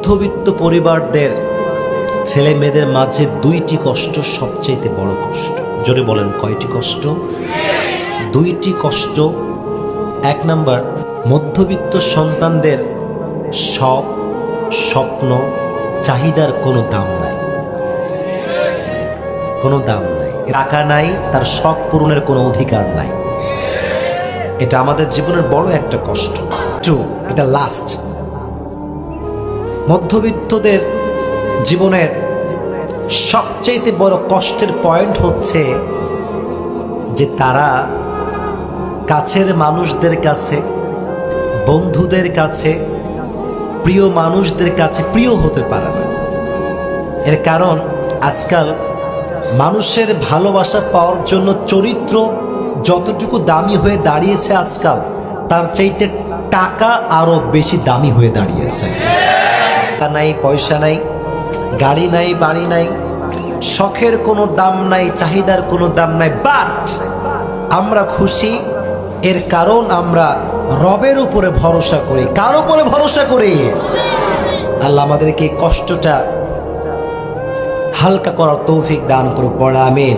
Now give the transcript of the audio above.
মধ্যবিত্ত পরিবারদের ছেলে মেয়েদের মাঝে দুইটি কষ্ট সবচেয়ে বড় কষ্ট। জোরে বলেন, কয়টি কষ্ট? দুইটি কষ্ট। এক নাম্বার, মধ্যবিত্ত সন্তানদের শখ, স্বপ্ন, চাহিদার কোনো দাম নাই, কোনো দাম নাই। টাকা নাই, তার শখ পূরণের কোনো অধিকার নাই। এটা আমাদের জীবনের বড় একটা কষ্ট। এটা লাস্ট। মধ্যবিত্তদের জীবনের সবচেয়ে বড় কষ্টের পয়েন্ট হচ্ছে যে তারা কাছের মানুষদের কাছে, বন্ধুদের কাছে, প্রিয় মানুষদের কাছে প্রিয় হতে পারে না। এর কারণ আজকাল মানুষের ভালোবাসা পাওয়ার জন্য চরিত্র যতটুকু দামি হয়ে দাঁড়িয়েছে আজকাল, তার চাইতে টাকা আরো বেশি দামি হয়ে দাঁড়িয়েছে। টাকা নাই, পয়সা নাই, গাড়ি নাই, বাড়ি নাই, শখের কোনো দাম নাই, চাহিদার কোনো দাম নাই, বাট আমরা খুশি। এর কারণ আমরা রবের উপরে ভরসা করি। কার উপরে ভরসা করি? আল্লাহ আমাদেরকে এই কষ্টটা হালকা করার তৌফিক দান করুক। পড়া আমিন।